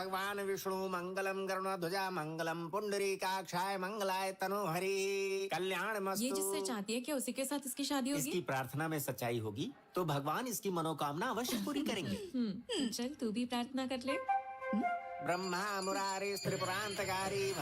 भगवान विष्णु मंगलम गरुणध्वजा मंगलम पुंडरीकाक्षाय मंगलाय तनोहरि कल्याण मस्तु। ये जिससे चाहती है कि उसी के साथ इसकी शादी होगी। इसकी प्रार्थना में सच्चाई होगी तो भगवान इसकी मनोकामना अवश्य पूरी करेंगे। चल तू भी प्रार्थना कर ले। ब्रह्मा मुरारी त्रिपुरांतकारी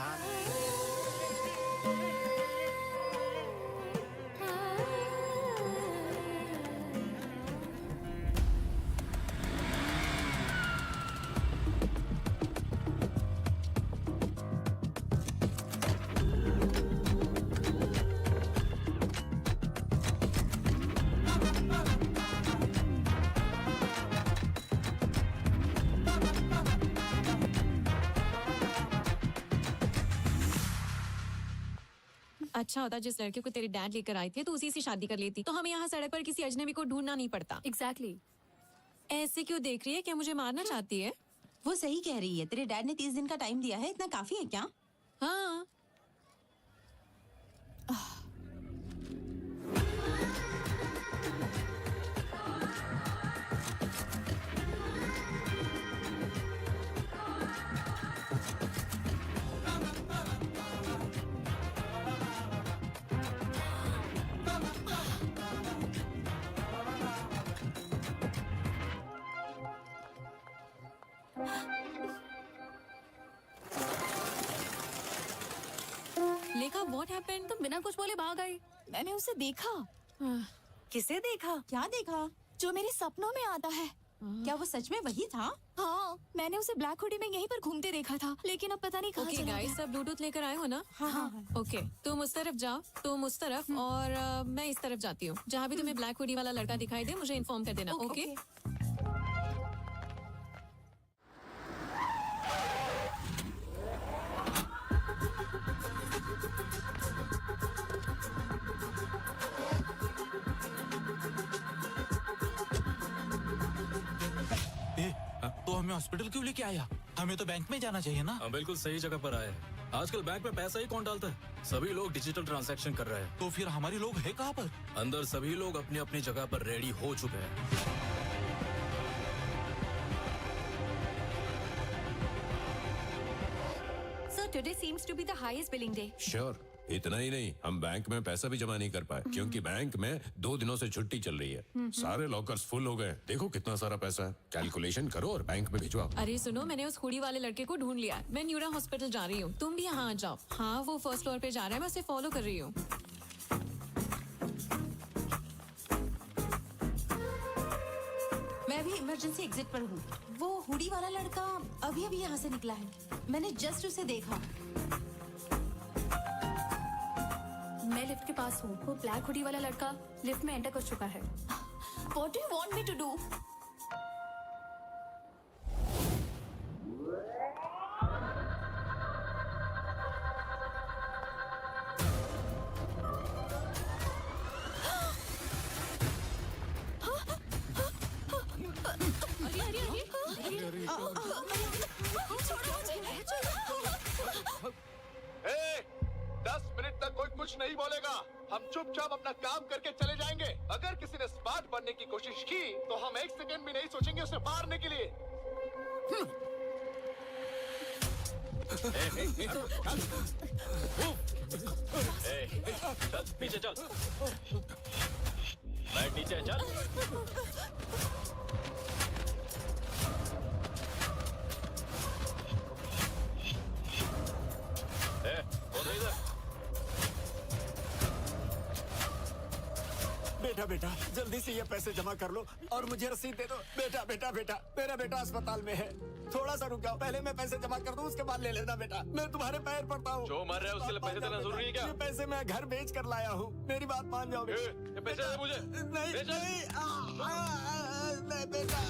अच्छा होता जिस लड़के को तेरे डैड लेकर आए थे तो उसी से शादी कर लेती, तो हमें यहाँ सड़क पर किसी अजनबी को ढूंढना नहीं पड़ता। एग्जैक्टली। ऐसे क्यों देख रही है? क्या मुझे मारना चाहती है? वो सही कह रही है। तेरे डैड ने 30 दिन का टाइम दिया है, इतना काफी है क्या? हाँ। लेखा, व्हाट हैपेंड? तुम बिना कुछ बोले भाग आई। मैंने उसे देखा। किसे देखा? क्या देखा? जो मेरे सपनों में आता है। क्या वो सच में वही था? हाँ, मैंने उसे ब्लैक हुडी में यहीं पर घूमते देखा था, लेकिन अब पता नहीं कहाँ ओके चला गाइस, गया। सब ब्लूटूथ लेकर आए हो ना? हाँ। ओके, तुम उस तरफ जाओ, तुम उस तरफ, और मैं इस तरफ जाती हूँ। जहाँ भी तुम्हें ब्लैक हुडी वाला लड़का दिखाई दे मुझे इन्फॉर्म कर देना। ओके? तो हमें हॉस्पिटल क्यों लेके आया? हमें तो बैंक में जाना चाहिए ना। हम बिल्कुल सही जगह पर आए हैं। आजकल बैंक में पैसा ही कौन डालता है? सभी लोग डिजिटल ट्रांजैक्शन कर रहे हैं। तो फिर हमारे लोग है कहाँ पर? अंदर सभी लोग अपनी अपनी जगह पर रेडी हो चुके हैं। So today seems to be the highest billing day. Sure. इतना ही नहीं, हम बैंक में पैसा भी जमा नहीं कर पाए क्योंकि बैंक में 2 दिनों से छुट्टी चल रही है। सारे लॉकर्स फुल हो गए। देखो कितना सारा पैसा है। कैलकुलेशन करो और बैंक में भिजवाओ। अरे सुनो, मैंने उस हुडी वाले लड़के को ढूंढ लिया। मैं न्यूरा हॉस्पिटल जा रही हूँ, तुम भी यहाँ आ जाओ। हाँ, वो फर्स्ट फ्लोर पे जा रहा है, मैं उसे फॉलो कर रही हूँ। मैं भी इमरजेंसी एग्जिट पर हूँ। वो हुडी वाला लड़का अभी अभी यहाँ से निकला है। मैंने जस्ट उसे देखा। मैं लिफ्ट के पास हूँ। वो ब्लैक हुडी वाला लड़का लिफ्ट में एंटर कर चुका है। What do you want me to do? छोड़ो मुझे। 10 मिनट तक कोई कुछ नहीं बोलेगा। हम चुपचाप अपना काम करके चले जाएंगे। अगर किसी ने स्मार्ट बनने की कोशिश की तो हम 1 सेकंड भी नहीं सोचेंगे उसे मारने के लिए। चल पीछे चल। बैठ नीचे चल। बेटा बेटा जल्दी से ये पैसे जमा कर लो और मुझे रसीद दे दो। बेटा बेटा बेटा मेरा बेटा अस्पताल में है, थोड़ा सा रुक जाओ। पहले मैं पैसे जमा कर दूं, उसके बाद ले लेना बेटा। मैं तुम्हारे पैर पड़ता हूँ। जो मर रहा है उसके लिए पैसे देना जरूरी है क्या? ये पैसे मैं घर बेच कर लाया हूँ, मेरी बात मान जाओ। ये पैसे दे मुझे। नहीं ले चल। नहीं बेटा।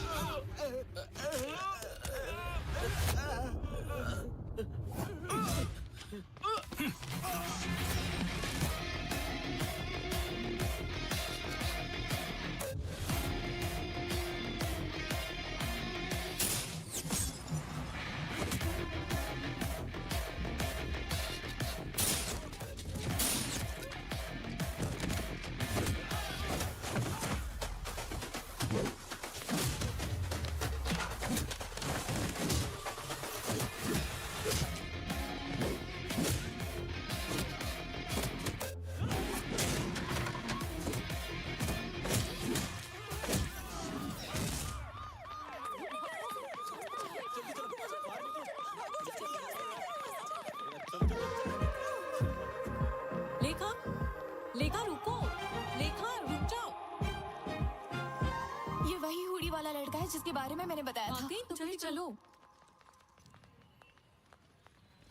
लड़का है जिसके बारे में मैंने बताया था। वाकई? तो फिर चलो।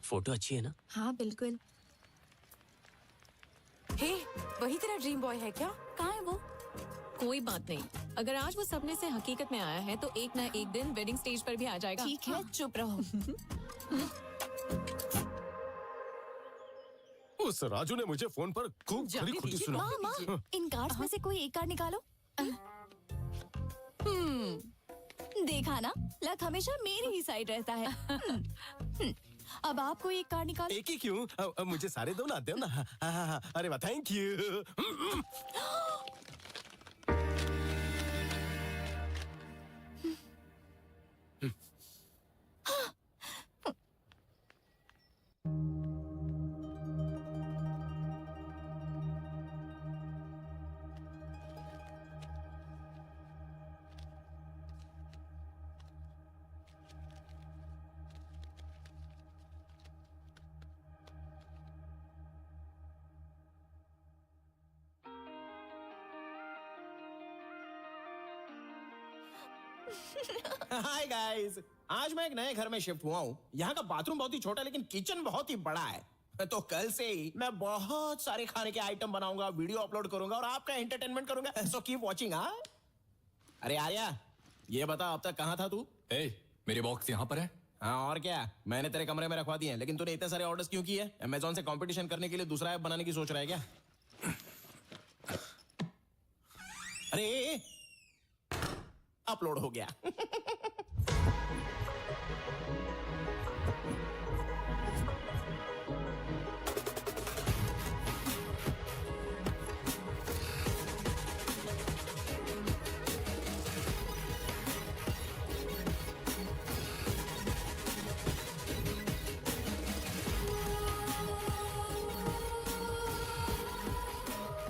फोटो अच्छी है ना? हाँ बिल्कुल। हे, वही तेरा ड्रीम बॉय है क्या? कहाँ है वो? कोई बात नहीं, अगर आज वो सपने से हकीकत में आया है तो एक ना एक दिन वेडिंग स्टेज पर भी आ जाएगा। ठीक है, चुप रहो। उस राजू ने मुझे फोन पर खूब खरी खुदी सुना। माँ, इन कार्ड्स में से कोई एक कार्ड निकालो। देखा ना, लक हमेशा मेरी ही साइड रहता है। अब आप कोई एक कार्ड निकालो। एक ही क्यों? अब मुझे सारे दो ना, दो ना। हाँ, अरे वाह, थैंक यू। हाय गाइस, आज मैं एक नए घर में शिफ्ट हुआ हूँ। यहाँ का बाथरूम बहुत ही छोटा लेकिन किचन बहुत ही बड़ा है। तो कल से ही मैं बहुत सारे खाने के आइटम बनाऊंगा, वीडियो अपलोड करूंगा और आपका एंटरटेनमेंट करूंगा। So keep watching. हाँ, अरे आर्या, ये बता अब तक कहाँ था तू? मेरे बॉक्स यहाँ पर है। हाँ और क्या, मैंने तेरे कमरे में रखवा दिए हैं, लेकिन तूने इतने सारे ऑर्डर्स क्यों किए? अमेज़न से कंपटीशन करने के लिए दूसरा ऐप बनाने की सोच रहा है क्या? अरे अपलोड हो गया।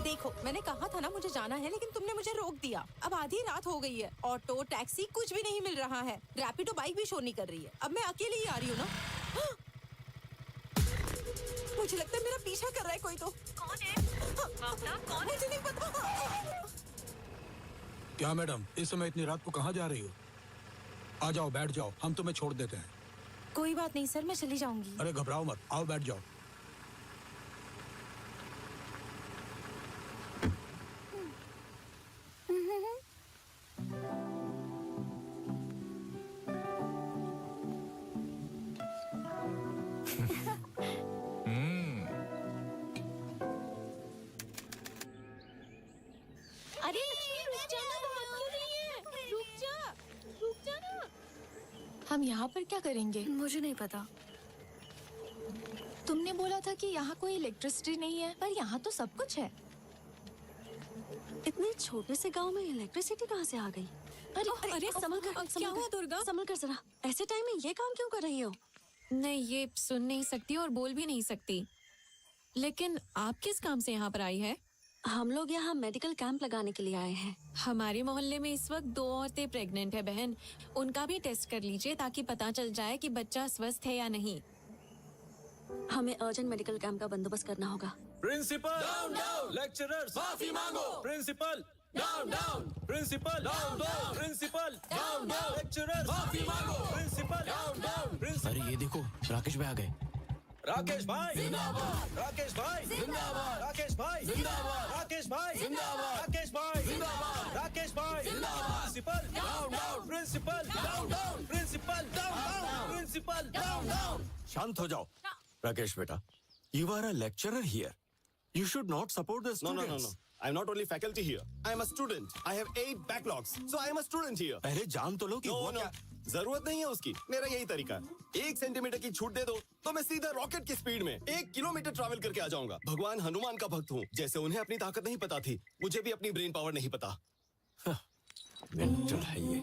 देखो, मैंने कहा था ना मुझे जाना है, लेकिन तुमने मुझे रोक दिया। अब आधी रात हो गई है, ऑटो टैक्सी कुछ भी नहीं मिल रहा है, रैपिडो बाइक भी शो नहीं कर रही है। अब मैं अकेली ही आ रही हूँ ना। हाँ! मुझे लगता है मेरा पीछा कर रहा है कोई। तो कौन है? कौन है? मुझे नहीं पता। क्या मैडम, इस समय इतनी रात को कहाँ जा रही हो? आ जाओ, बैठ जाओ, हम तुम्हें छोड़ देते हैं। कोई बात नहीं सर, मैं चली जाऊंगी। अरे घबराओ मत, आओ बैठ जाओ। अरे रुक जा ना, रुक जा ना। हम यहाँ पर क्या करेंगे? मुझे नहीं पता। तुमने बोला था कि यहाँ कोई इलेक्ट्रिसिटी नहीं है, पर यहाँ तो सब कुछ है। इतने छोटे से गांव में इलेक्ट्रिसिटी कहाँ से आ गई? अरे संभल कर, क्या हुआ दुर्गा? संभल कर जरा। ऐसे टाइम में ये काम क्यों कर रही हो? नहीं, ये सुन नहीं सकती और बोल भी नहीं सकती। लेकिन आप किस काम से यहाँ पर आई है? हम लोग यहाँ मेडिकल कैंप लगाने के लिए आए हैं। हमारे मोहल्ले में इस वक्त 2 औरतें प्रेग्नेंट है बहन, उनका भी टेस्ट कर लीजिए ताकि पता चल जाए कि बच्चा स्वस्थ है या नहीं। हमें अर्जेंट मेडिकल कैंप का बंदोबस्त करना होगा। प्रिंसिपल डाउन डाउन, लेक्चरर्स माफी मांगो। Principal down down, principal down down, principal down down, lecturers माफी मांगो। Principal down down. अरे ये देखो, राकेश भाई आ गए। राकेश भाई जिंदाबाद, राकेश भाई जिंदाबाद, राकेश भाई जिंदाबाद, राकेश भाई जिंदाबाद, राकेश भाई जिंदाबाद, राकेश भाई जिंदाबाद। Principal down down, principal down down, principal down down, principal down down. शांत हो जाओ राकेश बेटा, you are a lecturer here, you should not support the students. No. I'm not only faculty here. I'm a student. I have 8 backlogs, so I'm a student here. पहले जान तो लो कि हुआ क्या। जरूरत नहीं है उसकी, मेरा यही तरीका है। 1 सेंटीमीटर की छूट दे दो तो मैं सीधा रॉकेट की स्पीड में 1 किलोमीटर ट्रैवल करके आ जाऊंगा। भगवान हनुमान का भक्त हूँ, जैसे उन्हें अपनी ताकत नहीं पता थी, मुझे भी अपनी ब्रेन पावर नहीं पता। मेंटल है ये।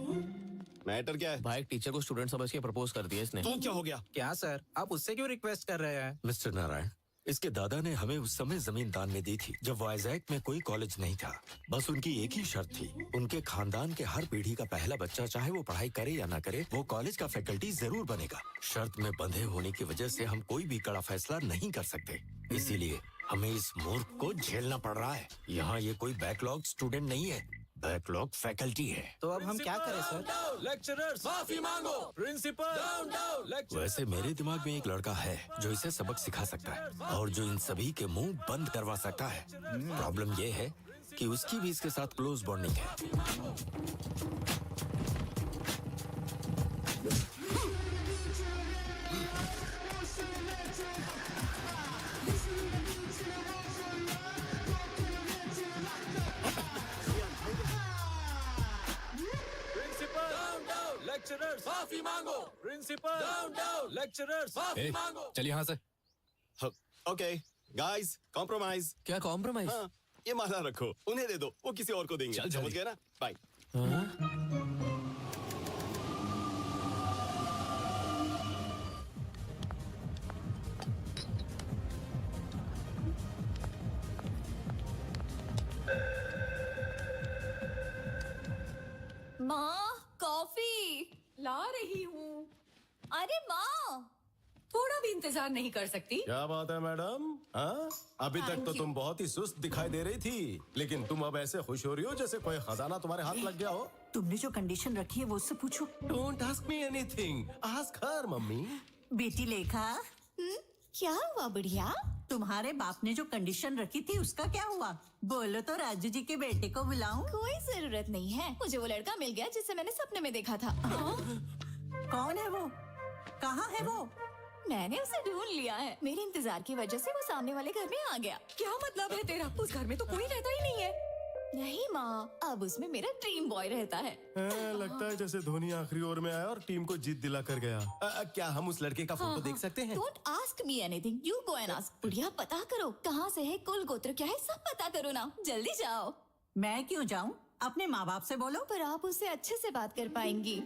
मैटर क्या है? भाई एक टीचर को स्टूडेंट समझ के प्रपोज कर दिया इसने। तो क्या हो गया? क्या सर, आप उससे क्यों रिक्वेस्ट कर रहे हैं? मिस्टर नारायण, इसके दादा ने हमें उस समय जमीन दान में दी थी जब वाइजैक में कोई कॉलेज नहीं था। बस उनकी एक ही शर्त थी, उनके खानदान के हर पीढ़ी का पहला बच्चा चाहे वो पढ़ाई करे या ना करे, वो कॉलेज का फैकल्टी जरूर बनेगा। शर्त में बंधे होने की वजह से हम कोई भी कड़ा फैसला नहीं कर सकते, इसीलिए हमें इस मूर्ख को झेलना पड़ रहा है। यहाँ ये कोई बैकलॉग स्टूडेंट नहीं है, बैकलॉग फैकल्टी है। तो अब हम क्या करें सर? लेक्चरर्स माफी मांगो। प्रिंसिपल वैसे मेरे दिमाग में एक लड़का है जो इसे सबक सिखा सकता है और जो इन सभी के मुंह बंद करवा सकता है। प्रॉब्लम ये है कि उसकी भी इसके साथ क्लोज बॉन्डिंग है। लेक्चरर्स माफी मांगो। प्रिंसिपल लेक्चरर्स माफी मांगो। चलिए यहाँ से। Okay guys, compromise. क्या कॉम्प्रोमाइज? हाँ, ये माला रखो, उन्हें दे दो, वो किसी और को देंगे। चल, समझ जल्दी। गए ना? बाय। माँ, कॉफी ला रही हूँ। अरे माँ, थोड़ा भी इंतजार नहीं कर सकती? क्या बात है मैडम? हाँ, अभी तक तो तुम बहुत ही सुस्त दिखाई दे रही थी, लेकिन तुम अब ऐसे खुश हो रही हो जैसे कोई खजाना तुम्हारे हाथ लग गया हो। तुमने जो कंडीशन रखी है वो उससे पूछो। Don't ask me anything, ask her mummy. बेटी लेखा, क्या हुआ बढ़िया? तुम्हारे बाप ने जो कंडीशन रखी थी उसका क्या हुआ? बोलो तो राजू जी के बेटे को बुलाऊं? कोई जरूरत नहीं है, मुझे वो लड़का मिल गया जिसे मैंने सपने में देखा था। कौन है वो? कहाँ है वो? मैंने उसे ढूंढ लिया है। मेरे इंतजार की वजह से वो सामने वाले घर में आ गया। क्या मतलब है तेरा? उस घर में तो कोई रहता ही नहीं है। नहीं माँ, अब उसमें मेरा ड्रीम बॉय रहता है। लगता है जैसे धोनी आखिरी ओवर में आया और टीम को जीत दिला कर गया। क्या हम उस लड़के का फोटो देख सकते हैं? Don't ask me anything, you go and ask. बुढ़िया, पता करो कहाँ से है, कुल गोत्र क्या है, सब पता करो ना, जल्दी जाओ। मैं क्यों जाऊं? अपने माँ बाप से बोलो। पर आप उससे अच्छे से बात कर पाएंगी।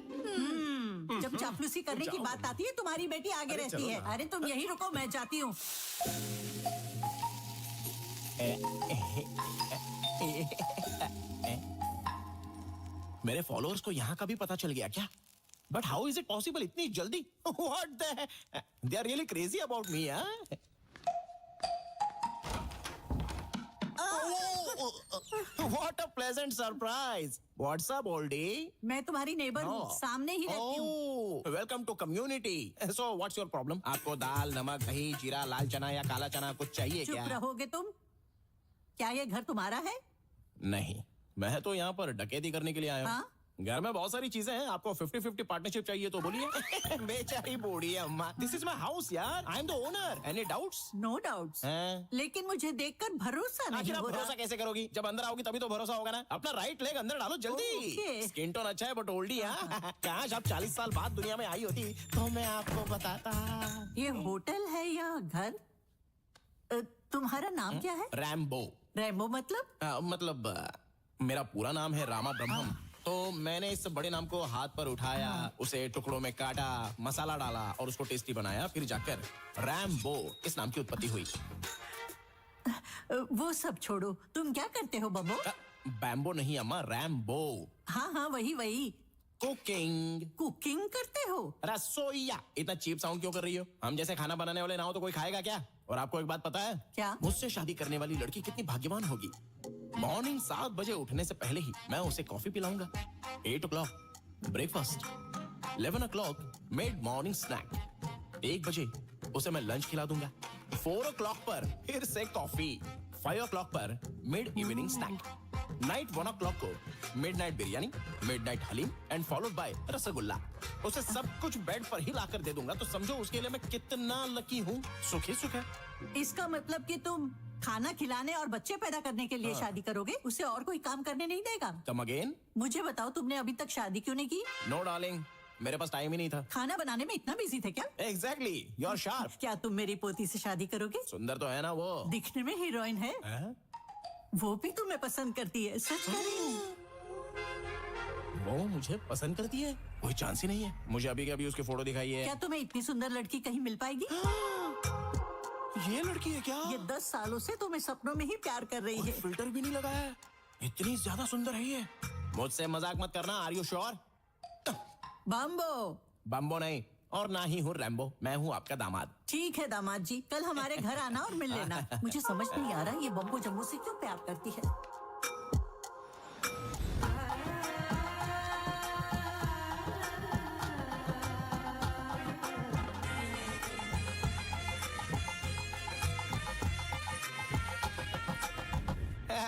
जब चापलूसी करने की बात आती है तुम्हारी बेटी आगे रहती है। अरे तुम यहीं रुको, मैं जाती हूँ। मेरे फॉलोअर्स को यहाँ का भी पता चल गया क्या? But how is it possible इतनी जल्दी? What the, they are really crazy about me. What a pleasant surprise! What's up, oldie? मैं तुम्हारी नेबर हूँ, सामने ही रहती हूँ। Oh, welcome to community. So, what's your problem? आपको दाल, नमक, दही, जीरा, लाल चना या काला चना कुछ चाहिए चुप क्या? रहोगे तुम? क्या ये घर तुम्हारा है? नहीं, मैं तो यहाँ पर डकैती करने के लिए आया हूँ। हाँ? घर में बहुत सारी चीजें हैं, आपको 50-50 पार्टनरशिप चाहिए तो बोलिए। बेचारी बूढ़ी अम्मा, दिस इज माय हाउस यार, I am the owner. Any doubts? No doubts. लेकिन मुझे देखकर भरोसा नहीं आखिर आप हो रहा। भरोसा कैसे करोगी? जब अंदर आओगी तभी तो भरोसा होगा ना। अपना राइट लेग अंदर डालो जल्दी। Okay. स्किन टोन अच्छा है बट ओल्डी है। काश आप 40 साल बाद दुनिया में आई होती तो मैं आपको बताता। ये होटल है या घर? तुम्हारा नाम क्या है? रैम्बो। रैम्बो मतलब? मेरा पूरा नाम है रामा ब्रह्मम। तो मैंने इस बड़े नाम को हाथ पर उठाया, उसे टुकड़ों में काटा, मसाला डाला और उसको टेस्टी बनाया, फिर जाकर रैम्बो इस नाम की उत्पत्ति हुई। वो सब छोड़ो, तुम क्या करते हो बब्बो? बैम्बो नहीं अम्मा, रैम्बो। हाँ हाँ, वही। कुकिंग करते हो? रसोईया। इतना चीप साउंड क्यों कर रही हो? हम जैसे खाना बनाने वाले ना हो तो कोई खाएगा क्या? और आपको एक बात पता है? क्या? मुझसे शादी करने वाली लड़की कितनी भाग्यवान होगी। मॉर्निंग 7 बजे उठने से पहले ही मैं उसे कॉफी पिलाऊंगा। 8 o'clock breakfast, 11 o'clock mid morning snack, 1 बजे उसे मैं लंच खिला दूंगा, 4 o'clock पर फिर से कॉफी, 5 o'clock पर mid evening snack, night 1 o'clock को midnight biryani, midnight haleem and followed by rasgulla. उसे सब कुछ बेड पर ही लाकर दे दूंगा, तो समझो उसके लिए मैं कितना लकी हूँ। सुखी सुख है। इसका मतलब कि तुम खाना खिलाने और बच्चे पैदा करने के लिए शादी करोगे? उसे और कोई काम करने नहीं देगा? Come again? मुझे बताओ, तुमने अभी तक शादी क्यों नहीं की? नो डार्लिंग, मेरे पास टाइम ही नहीं था। खाना बनाने में इतना बिजी थे क्या? Exactly, you are sharp. क्या तुम मेरी पोती से शादी करोगे? सुंदर तो है ना वो? दिखने में हीरोइन है। वो भी तुम्हें पसंद करती है, सच कह रही हूँ। वो मुझे पसंद करती है? कोई चांस ही नहीं है। मुझे अभी के अभी उसकी फोटो दिखाई है। क्या तुम्हें इतनी सुंदर लड़की कहीं मिल पाएगी? ये लड़की है क्या? ये 10 सालों से तुम्हें सपनों में ही प्यार कर रही है। फिल्टर भी नहीं लगाया है। इतनी ज्यादा सुंदर है ये। मुझसे मजाक मत करना। Are you sure? बम्बो नहीं, और ना ही हूँ रैम्बो। मैं हूँ आपका दामाद। ठीक है दामाद जी, कल हमारे घर आना और मिल लेना। मुझे समझ नहीं आ रहा ये बम्बो जम्बो से क्यों प्यार करती है।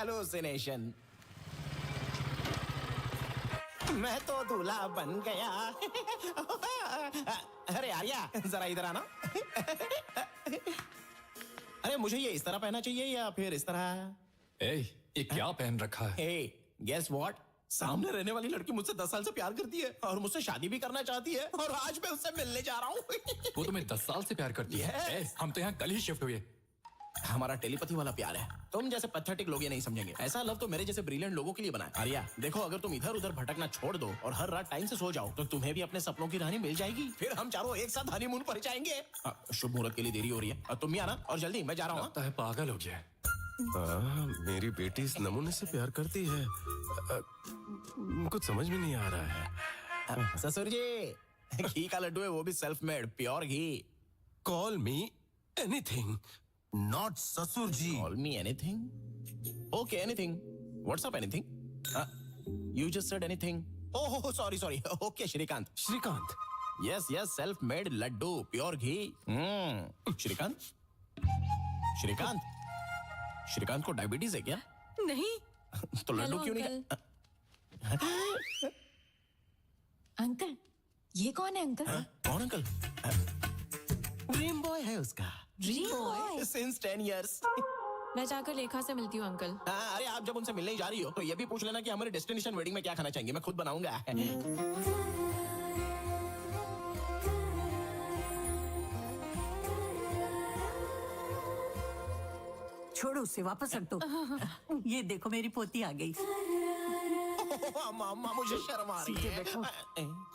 हेलुसिनेशन। मैं तो दूल्हा बन गया। अरे आर्या जरा इधर आना। अरे मुझे ये इस तरह पहनना चाहिए या फिर इस तरह? ये क्या पहन रखा है? Guess what? सामने रहने वाली लड़की मुझसे 10 साल से प्यार करती है और मुझसे शादी भी करना चाहती है और आज मैं उससे मिलने जा रहा हूँ। वो तुम्हें 10 साल से प्यार करती है? हम तो यहाँ कल ही शिफ्ट हुए। हमारा टेलीपैथी वाला प्यार है। तुम जैसे पैथेटिक लोग ये नहीं समझेंगे। ऐसा लव तो मेरे जैसे ब्रिलियंट लोगों के लिए बना है। आर्या देखो, अगर तुम इधर उधर भटकना छोड़ दो और हर रात टाइम से सो जाओ तो तुम्हें भी अपने सपनों की रानी मिल जाएगी। फिर हम चारों एक साथ हनीमून पर जाएंगे। शुभ मुहूर्त के लिए देरी हो रही है। तुम भी आना और जल्दी, मैं जा रहा हूँ। लगता है पागल हो गया है। मेरी बेटी इस नमूने से प्यार करती है। कुछ समझ में नहीं आ रहा है। ससुर जी, घी का लड्डू है, वो भी self made pure ghee. Call me anything, not ससुर जी। Call me anything? Okay, anything. What's up anything? You just said anything. Oh sorry sorry. Okay Shrikant. Shrikant? Yes yes, self made laddoo pure ghee. Shrikant? Shrikant? Shrikant को डायबिटीज है क्या? नहीं। तो लड्डू क्यों नहीं? अंकल, ये कौन है अंकल? कौन अंकल? ड्रीम बॉय है उसका। Dream boy? Since 10 years। मैं जाकर लेखा से मिलती हूँ अंकल। अरे आप जब उनसे मिलने ही जा रही हो तो ये भी पूछ लेना कि हमारे डेस्टिनेशन वेडिंग में क्या खाना चाहेंगे, मैं खुद बनाऊंगा। छोड़ो उसे, वापस रख दो। ये देखो मेरी पोती आ गई। मामा मुझे शर्म आ रही है।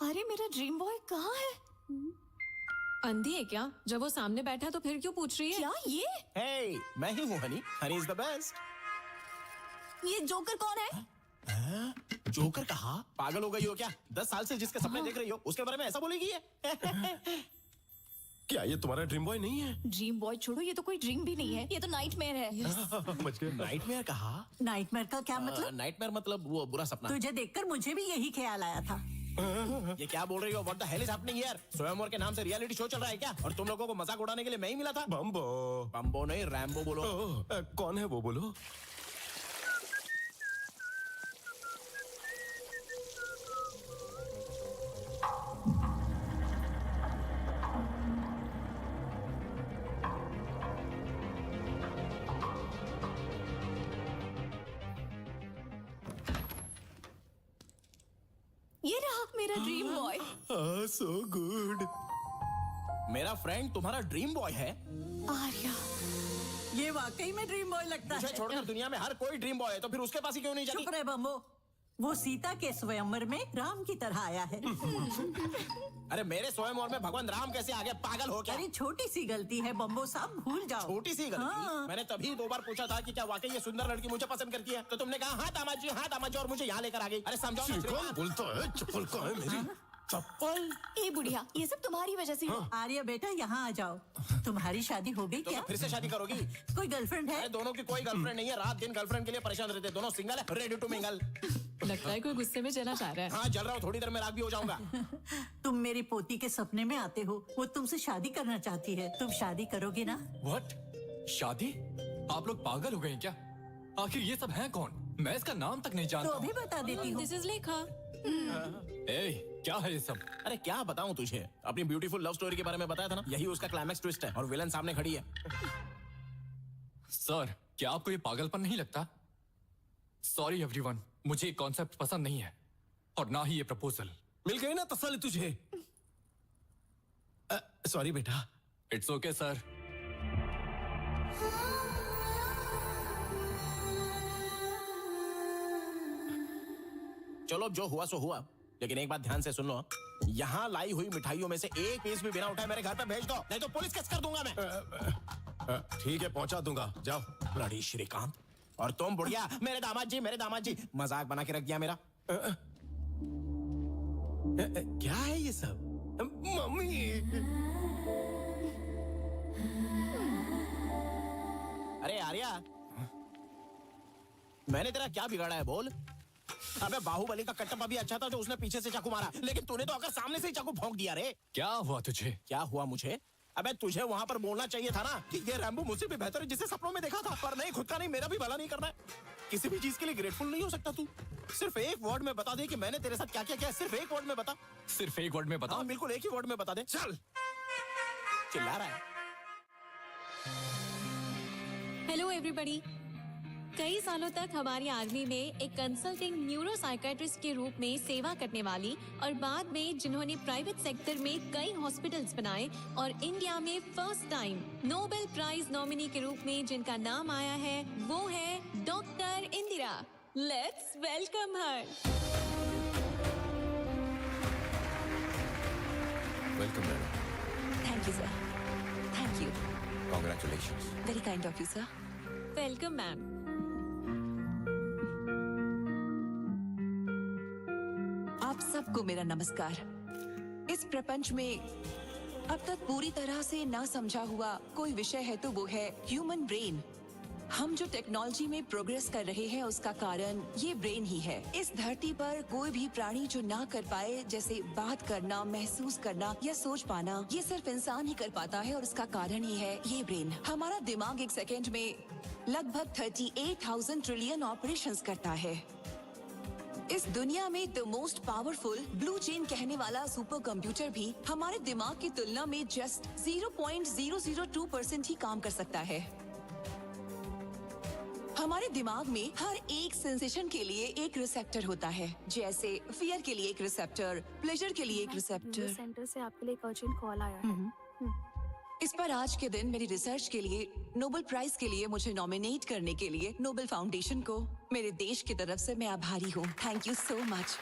अरे मेरा ड्रीम बॉय कहाँ है? अंधी है क्या? जब वो सामने बैठा तो फिर क्यों पूछ रही है? क्या ये? Hey, मैं ही हूँ Honey. Honey is the best. ये जोकर कौन है? जोकर कहा? पागल हो गई हो क्या? 10 साल से जिसके सपने देख रही हो उसके बारे में ऐसा बोलेगी ये? क्या ये तुम्हारा ड्रीम बॉय नहीं है? ड्रीम बॉय छोड़ो, ये तो कोई ड्रीम भी नहीं है, ये तो नाइटमेयर है। नाइटमेयर कहा? नाइटमेयर का क्या मतलब? नाइटमेयर मतलब वो बुरा सपना। तुझे देखकर मुझे भी यही ख्याल आया था। ये क्या बोल रही हो? What the hell is happening here? स्वयंवर के नाम से रियलिटी शो चल रहा है क्या? और तुम लोगों को मजाक उड़ाने के लिए मैं ही मिला था? बम्बो। बम्बो नहीं, रैम्बो बोलो। कौन है वो बोलो? ये रहा मेरा ड्रीम बॉय। So good. मेरा फ्रेंड तुम्हारा ड्रीम बॉय है? आर्या, ये वाकई में ड्रीम बॉय लगता मुझे है। छोड़कर दुनिया में हर कोई ड्रीम बॉय है, तो फिर उसके पास ही क्यों नहीं जाती? चुप रहे बम्बो। वो सीता के स्वयंवर में राम की तरह आया है। अरे मेरे स्वयंवर में भगवान राम कैसे आ गए? पागल हो क्या? अरे छोटी सी गलती है बम्बो साहब, भूल जाओ। छोटी सी गलती? हाँ। मैंने तभी 2 बार पूछा था कि क्या वाकई ये सुंदर लड़की मुझे पसंद करती है, तो तुमने कहा हाँ दामाद जी, हाँ दामाद जी, और मुझे यहाँ लेकर आ गई। अरे समझाओ ना श्रीकांत। बोलता है चप्पल कहाँ है मेरी? चप्पल? ए बुढ़िया, ये सब तुम्हारी वजह से हुआ। आर्या बेटा यहाँ आ जाओ। तुम्हारी शादी हो गई तो क्या? फिर से शादी करोगी? कोई गर्लफ्रेंड है? अरे दोनों की कोई गर्लफ्रेंड नहीं है, रात दिन गर्लफ्रेंड के लिए परेशान रहते, दोनों सिंगल है, रेडी टू मिंगल। लगता है कोई गुस्से में चला जा रहा है। हाँ जल रहा हूँ, थोड़ी देर में राग भी हो जाऊंगा। तुम मेरी पोती के सपने में आते हो, वो तुमसे शादी करना चाहती है, तुम शादी करोगे ना? What? शादी? आप लोग पागल हो गए हैं क्या? आखिर ये सब है कौन? मैं इसका नाम तक नहीं तो जानता अभी बता देती हूँ। दिस इज लेखा। क्या है ये सब? अरे क्या बताऊं तुझे? अपनी ब्यूटीफुल लव स्टोरी के बारे में बताया था ना, यही उसका क्लाइमैक्स ट्विस्ट है और विलन सामने खड़ी है। सर, क्या आपको ये पागलपन नहीं लगता? सॉरी एवरीवन, मुझे ये कॉन्सेप्ट पसंद नहीं है और ना ही ये प्रपोजल। मिल गई ना तसल्ली तुझे? सॉरी बेटा। It's okay sir. चलो जो हुआ सो हुआ, लेकिन एक बात ध्यान से सुन लो, यहाँ लाई हुई मिठाइयों में से एक पीस भी बिना उठाए मेरे घर पे भेज दो, नहीं तो पुलिस केस कर दूंगा मैं। ठीक है पहुंचा दूंगा, जाओ। ब्लडी श्रीकांत। और तुम बुढ़िया, मेरे दामाद जी, मेरे दामाद जी, मजाक बना के रख दिया मेरा। क्या है ये सब? मम्मी। अरे आर्या, मैंने तेरा क्या बिगाड़ा है बोल? अबे बाहुबली का कटप्पा भी अच्छा था जो उसने पीछे से चाकू मारा, लेकिन तूने तो आकर सामने से ही चाकू भोंक दिया रे। क्या हुआ तुझे? क्या हुआ मुझे? अबे तुझे वहाँ पर बोलना चाहिए था ना कि ये रैम्बो मुझसे भी बेहतर है जिसे सपनों में देखा था, पर नहीं, खुद का नहीं, मेरा भी भला नहीं करना है। किसी भी चीज के लिए ग्रेटफुल नहीं हो सकता तू? सिर्फ एक वर्ड में बता दे कि मैंने तेरे साथ क्या क्या किया। सिर्फ एक वर्ड में बता। सिर्फ एक वर्ड में बता। हाँ बिल्कुल एक ही वर्ड में बता दे। चल चिल्ला रहा है। Hello everybody. कई सालों तक हमारी आर्मी में एक कंसल्टिंग न्यूरोसाइकियाट्रिस्ट के रूप में सेवा करने वाली और बाद में जिन्होंने प्राइवेट सेक्टर में कई हॉस्पिटल्स बनाए और इंडिया में first time Nobel prize nominee के रूप में जिनका नाम आया है वो है doctor Indira. Let's welcome her. Welcome madam. Thank you sir. Thank you. Congratulations. Very kind of you sir. Welcome ma'am. आप सबको मेरा नमस्कार। इस प्रपंच में अब तक पूरी तरह से ना समझा हुआ कोई विषय है तो वो है ह्यूमन ब्रेन। हम जो टेक्नोलॉजी में प्रोग्रेस कर रहे हैं उसका कारण ये ब्रेन ही है। इस धरती पर कोई भी प्राणी जो ना कर पाए जैसे बात करना, महसूस करना या सोच पाना, ये सिर्फ इंसान ही कर पाता है और उसका कारण ही है ये ब्रेन। हमारा दिमाग एक सेकेंड में लगभग 38,000 ट्रिलियन ऑपरेशंस करता है। इस दुनिया में the most powerful blue chain कहने वाला सुपर कंप्यूटर भी हमारे दिमाग की तुलना में जस्ट 0.002% ही काम कर सकता है। हमारे दिमाग में हर एक सेंसेशन के लिए एक रिसेप्टर होता है, जैसे फियर के लिए एक रिसेप्टर, प्लेजर के लिए एक रिसेप्टर। सेंटर से आपके लिए एक अर्जेंट कॉल आया है। इस पर आज के दिन मेरी रिसर्च के लिए नोबेल प्राइज के लिए मुझे नॉमिनेट करने के लिए नोबेल फाउंडेशन को मेरे देश की तरफ से मैं आभारी हूँ। Thank you so much.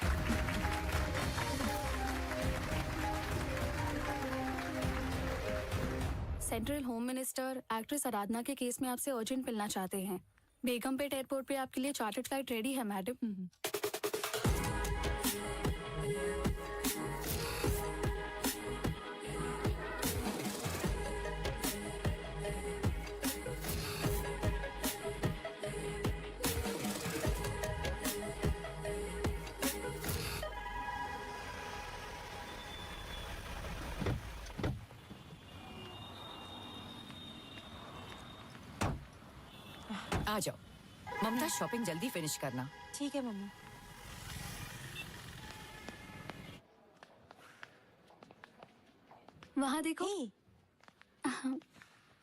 Central home minister actress Aradhana के केस में आपसे अर्जेंट मिलना चाहते हैं। बेगमपेट एयरपोर्ट पे आपके लिए चार्टर्ड फ्लाइट रेडी है मैडम। आ जाओ ममता, शॉपिंग जल्दी फिनिश करना। ठीक है मम्मी। वहाँ देखो।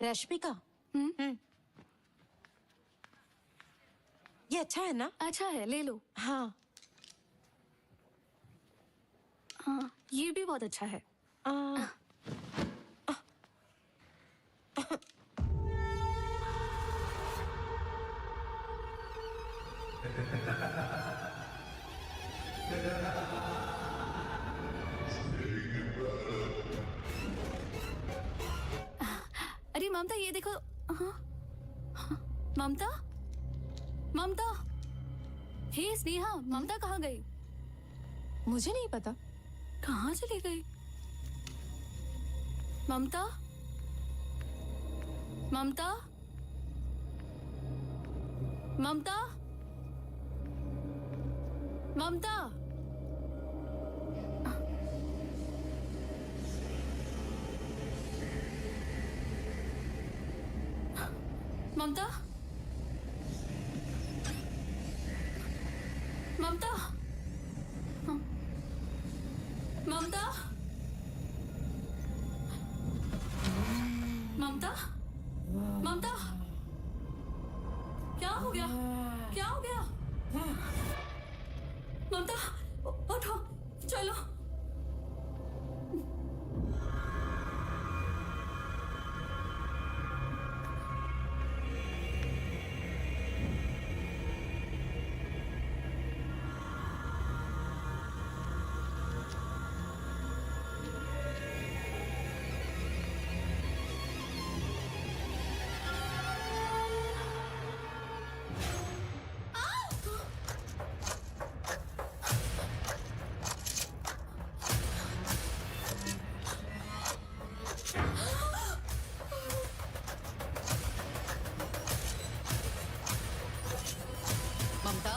रश्मिका, ये अच्छा है ना? अच्छा है, ले लो। हाँ हाँ ये भी बहुत अच्छा है। अरे ममता ये देखो। हाँ, हाँ, ममता ममता। हे स्नेहा, ममता कहाँ गई? मुझे नहीं पता। कहाँ चली गई? ममता ममता ममता ममता। ममता ममता ममता ममता ममता। क्या हो गया? क्या हो गया? ममता उठो, चलो। ममता